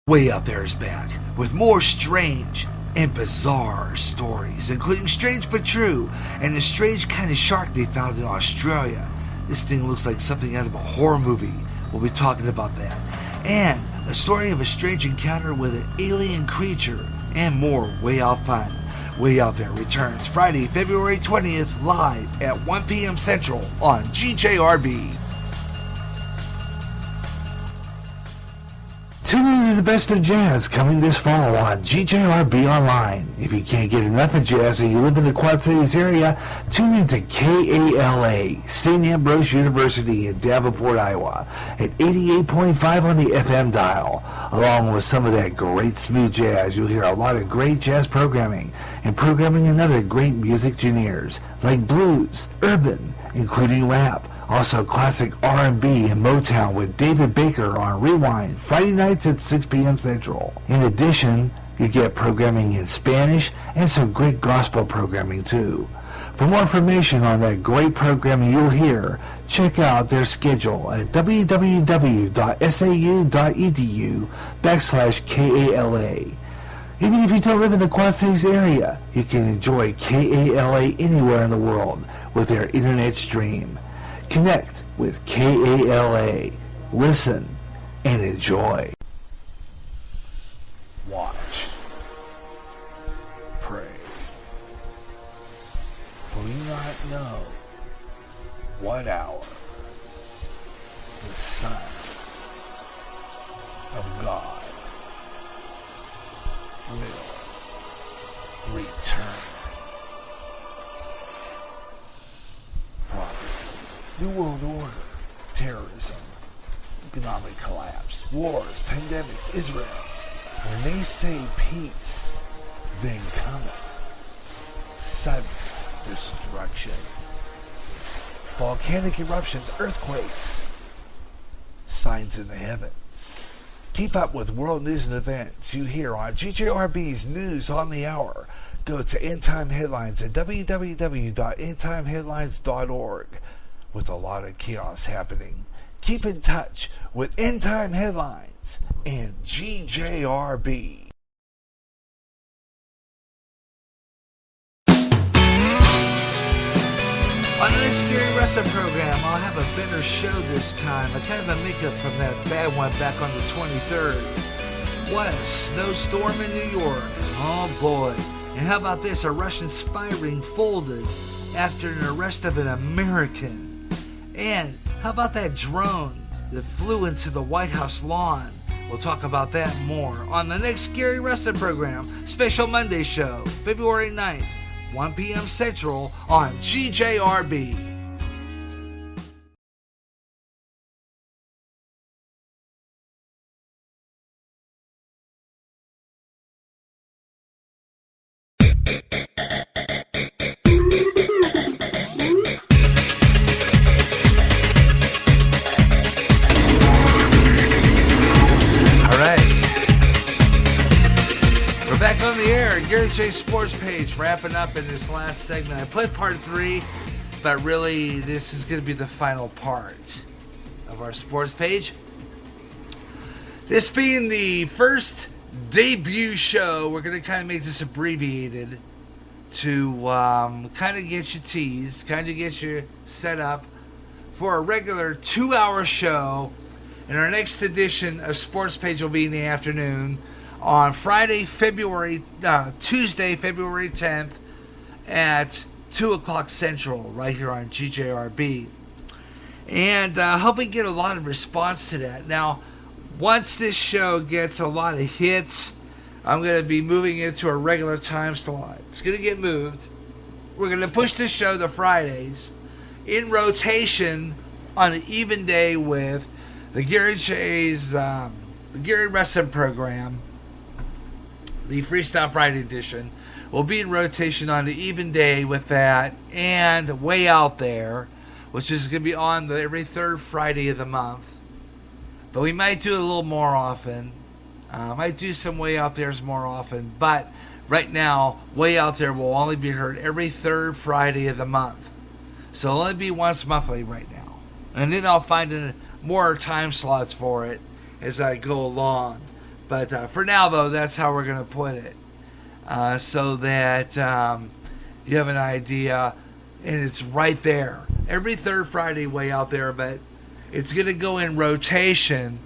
Way Out There is back with more strange and bizarre stories, including strange but true, and a strange kind of shark they found in Australia. This thing looks like something out of a horror movie. We'll be talking about that. And a story of a strange encounter with an alien creature, and more Way Out fun. Way Out There returns Friday, February 20th, live at 1 p.m. Central on GJRB. Tune in to the best of jazz coming this fall on GJRB Online. If you can't get enough of jazz and you live in the Quad Cities area, tune in to KALA, St. Ambrose University in Davenport, Iowa, at 88.5 on the FM dial. Along with some of that great smooth jazz, you'll hear a lot of great jazz programming, and programming in other great music genres, like blues, urban, including rap. Also classic R&B and Motown with David Baker on Rewind, Friday nights at 6 p.m. Central. In addition, you get programming in Spanish and some great gospel programming too. For more information on that great programming you'll hear, check out their schedule at www.sau.edu/KALA. Even if you don't live in the Quad Cities area, you can enjoy KALA anywhere in the world with their internet stream. Connect with KALA. Listen and enjoy. Watch. Pray. For you not know what hour the Son of God will return. Prophecy. New World Order, terrorism, economic collapse, wars, pandemics, Israel. When they say peace, then cometh sudden destruction. Volcanic eruptions, earthquakes, signs in the heavens. Keep up with world news and events you hear on GJRB's News on the Hour. Go to End Time Headlines at www.endtimeheadlines.org. With a lot of chaos happening, keep in touch with End Time Headlines and GJRB. On the next Gary Wrestling program, I'll have a better show this time. A kind of a makeup from that bad one back on the 23rd. What a snowstorm in New York. Oh boy. And how about this? A Russian spy ring folded after an arrest of an American. And how about that drone that flew into the White House lawn? We'll talk about that more on the next Gary Wrestling program, Special Monday Show, February 9th, 1 p.m. Central on GJRB. Garyj Sports Page wrapping up in this last segment. I put part 3, but really this is going to be the final part of our sports page. This being the first debut show, we're going to kind of make this abbreviated to kind of get you teased, kind of get you set up for a regular 2-hour show. And our next edition of Sports Page will be in the afternoon on Tuesday, February 10th at 2 o'clock Central, right here on GJRB. And I hope we get a lot of response to that. Now, once this show gets a lot of hits, I'm going to be moving it to a regular time slot. It's going to get moved. We're going to push this show to Fridays in rotation on an even day with the Garyj's the Gary Wrestling program. The Freestyle Friday edition will be in rotation on an even day with that and Way Out There, which is going to be on every third Friday of the month. But we might do it a little more often. Might do some Way Out There's more often. But right now, Way Out There will only be heard every third Friday of the month. So it'll only be once monthly right now. And then I'll find more time slots for it as I go along. But for now, though, that's how we're going to put it. So that you have an idea, and it's right there. Every third Friday way out there, but it's going to go in rotation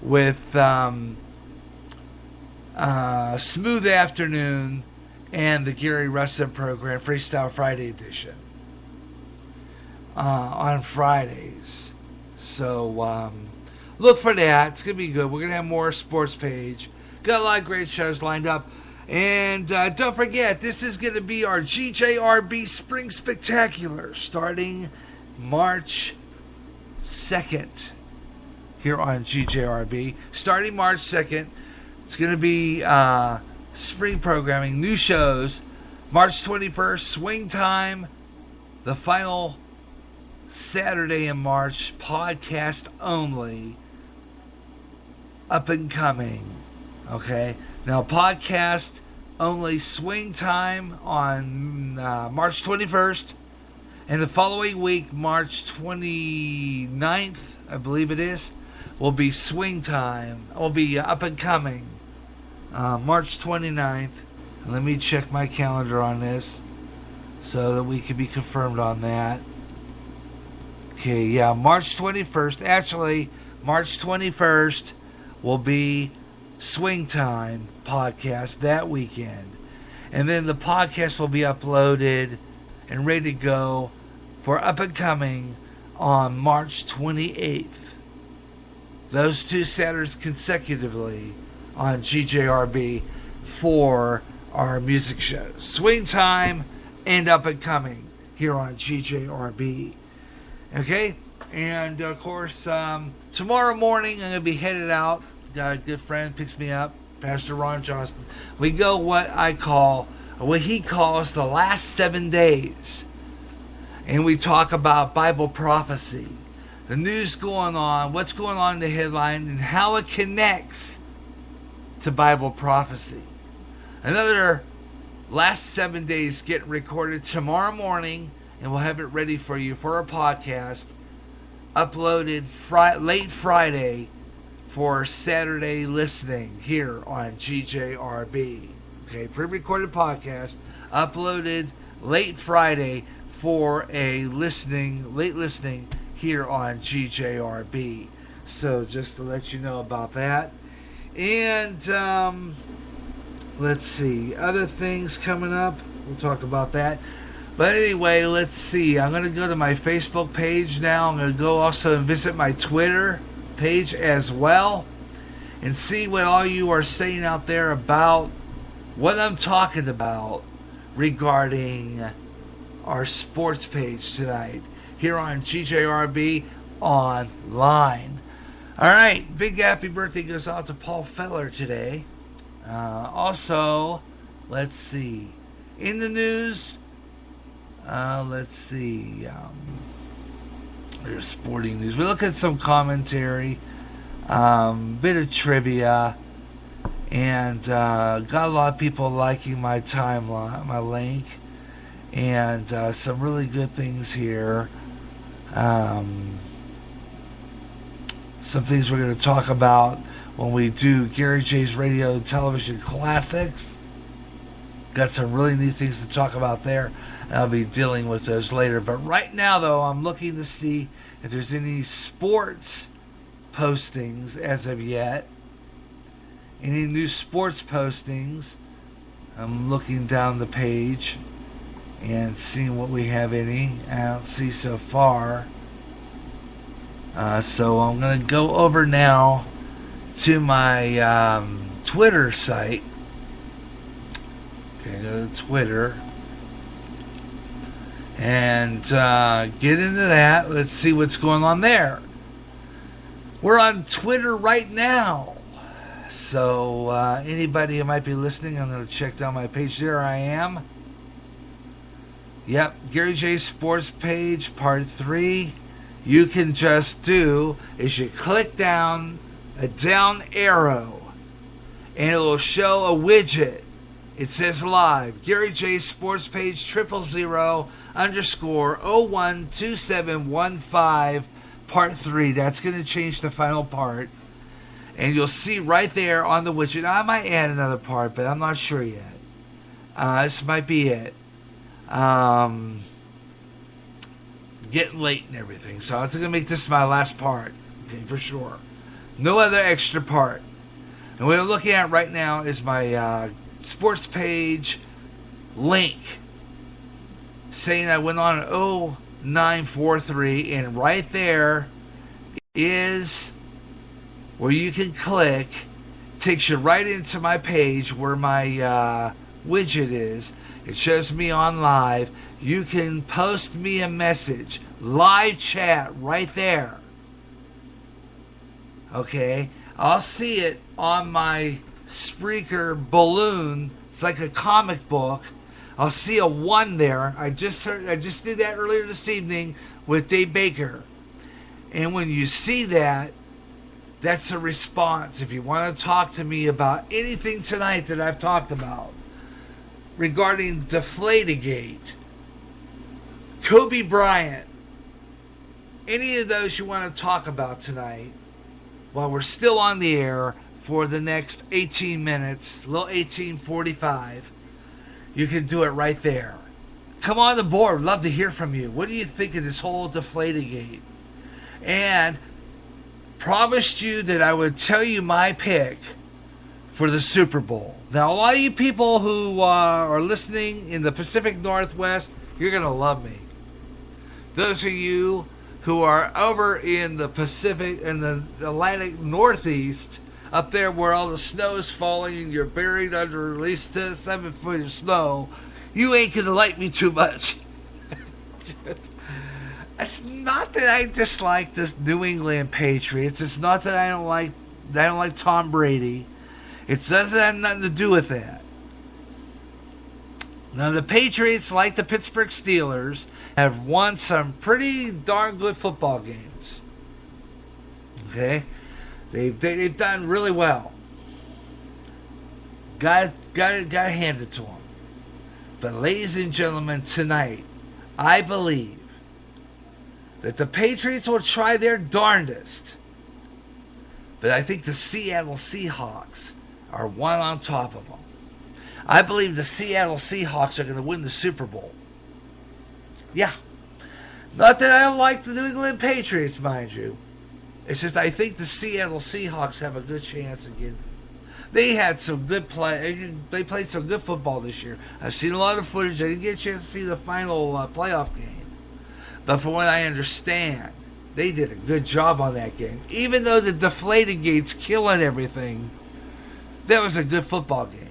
with Smooth Afternoon and the Gary Rustin program, Freestyle Friday edition, on Fridays. So look for that. It's going to be good. We're going to have more sports page. Got a lot of great shows lined up. And don't forget, this is going to be our GJRB Spring Spectacular starting March 2nd here on GJRB. Starting March 2nd, it's going to be spring programming, new shows. March 21st, Swing Time, the final Saturday in March, podcast only, up and coming. Okay, now podcast only Swing Time on March 21st, and the following week, March 29th, I believe it is, will be Swing Time. Will be up and coming March 29th. And let me check my calendar on this so that we can be confirmed on that. Okay, yeah, March 21st. Actually, March 21st will be Swing Time podcast that weekend. And then the podcast will be uploaded and ready to go for up and coming on March 28th. Those two Saturdays consecutively on GJRB for our music shows. Swing Time and up and coming here on GJRB. Okay? And of course, tomorrow morning I'm going to be headed out. Got a good friend picks me up, Pastor Ron Johnston. We go what he calls the last 7 days. And we talk about Bible prophecy, the news going on, what's going on in the headline, and how it connects to Bible prophecy. Another last 7 days get recorded tomorrow morning, and we'll have it ready for you for a podcast, uploaded late Friday for Saturday listening here on GJRB. Okay, pre-recorded podcast, uploaded late Friday for a late listening here on GJRB. So just to let you know about that. And let's see, other things coming up. We'll talk about that. But anyway, let's see. I'm going to go to my Facebook page now. I'm going to go also and visit my Twitter page as well and see what all you are saying out there about what I'm talking about regarding our sports page tonight here on GJRB Online. All right, big happy birthday goes out to Paul Feller today. Also, let's see, in the news, let's see, there's sporting news. We look at some commentary, bit of trivia, and got a lot of people liking my timeline, my link, and some really good things here. Some things we're going to talk about when we do Gary J's Radio and Television Classics. Got some really neat things to talk about there. I'll be dealing with those later. But right now, though, I'm looking to see if there's any sports postings as of yet. Any new sports postings. I'm looking down the page and seeing what we have any. I don't see so far. So I'm going to go over now to my Twitter site. Okay, go to Twitter. And get into that. Let's see what's going on there. We're on Twitter right now. So anybody who might be listening, I'm going to check down my page. There I am. Yep, Gary J Sports page, part 3. You can just do is you click down a down arrow and it will show a widget. It says live. Gary J Sports page 000_012715 part 3. That's going to change the final part. And you'll see right there on the widget. I might add another part, but I'm not sure yet. This might be it. Getting late and everything. So I'm going to make this my last part. Okay, for sure. No other extra part. And what I'm looking at right now is my sports page link saying I went on an 0943, and right there is where you can click. Takes you right into my page where my widget is. It shows me on live. You can post me a message, live chat right there. Okay, I'll see it on my Spreaker balloon. It's like a comic book. I'll see a 1 there. I just did that earlier this evening with Dave Baker. And when you see that, that's a response. If you want to talk to me about anything tonight that I've talked about regarding Deflategate, Kobe Bryant, any of those you want to talk about tonight, while we're still on the air for the next 18 minutes, a little 18:45, you can do it right there. Come on the board. Love to hear from you. What do you think of this whole Deflategate? And promised you that I would tell you my pick for the Super Bowl. Now, a lot of you people who are listening in the Pacific Northwest, you're going to love me. Those of you who are over in the Pacific and the Atlantic Northeast, up there where all the snow is falling and you're buried under at least 7 feet of snow, you ain't going to like me too much. It's not that I dislike this New England Patriots. It's not that I don't like Tom Brady. It doesn't have nothing to do with that. Now, the Patriots, like the Pittsburgh Steelers, have won some pretty darn good football games. Okay? They've done really well. Got to hand it to them. But, ladies and gentlemen, tonight, I believe that the Patriots will try their darndest. But I think the Seattle Seahawks are one on top of them. I believe the Seattle Seahawks are going to win the Super Bowl. Yeah. Not that I don't like the New England Patriots, mind you. It's just I think the Seattle Seahawks have a good chance again. They had some good play. They played some good football this year. I've seen a lot of footage. I didn't get a chance to see the final playoff game. But from what I understand, they did a good job on that game. Even though the Deflategate's killing everything, that was a good football game.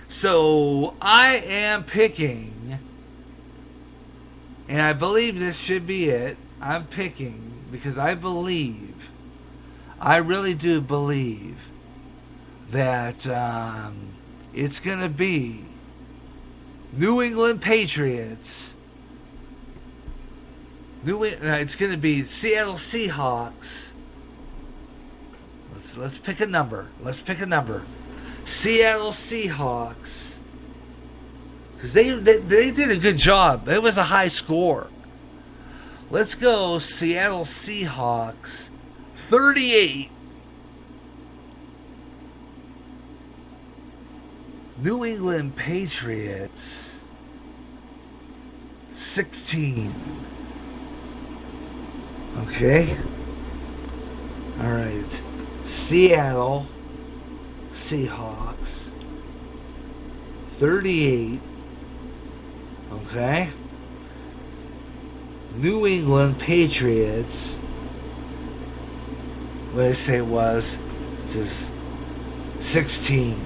So I am picking, and I believe this should be it. I'm picking because I really do believe that it's going to be New England Patriots. It's going to be Seattle Seahawks. Let's pick a number. Seattle Seahawks. Because they did a good job. It was a high score. Let's go Seattle Seahawks 38. New England Patriots 16. Okay. All right. Seattle Seahawks 38. Okay. New England Patriots. What did I say it was? Just 16.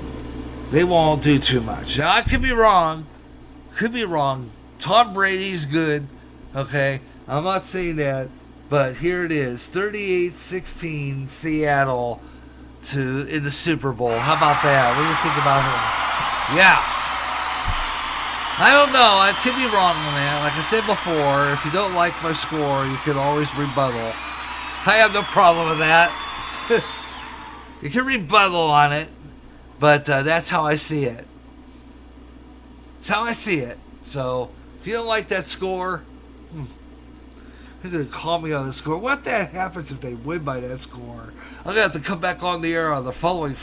They won't do too much. Now, I could be wrong. Tom Brady's good. Okay. I'm not saying that. But here it is. 38-16 Seattle in the Super Bowl. How about that? What do you think about him? Yeah. I don't know. I could be wrong on that. Like I said before, if you don't like my score, you can always rebuttal. I have no problem with that. You can rebuttal on it. But that's how I see it. It's how I see it. So, if you don't like that score, They're going to call me on the score. What the heck happens if they win by that score? I'm going to have to come back on the air on the following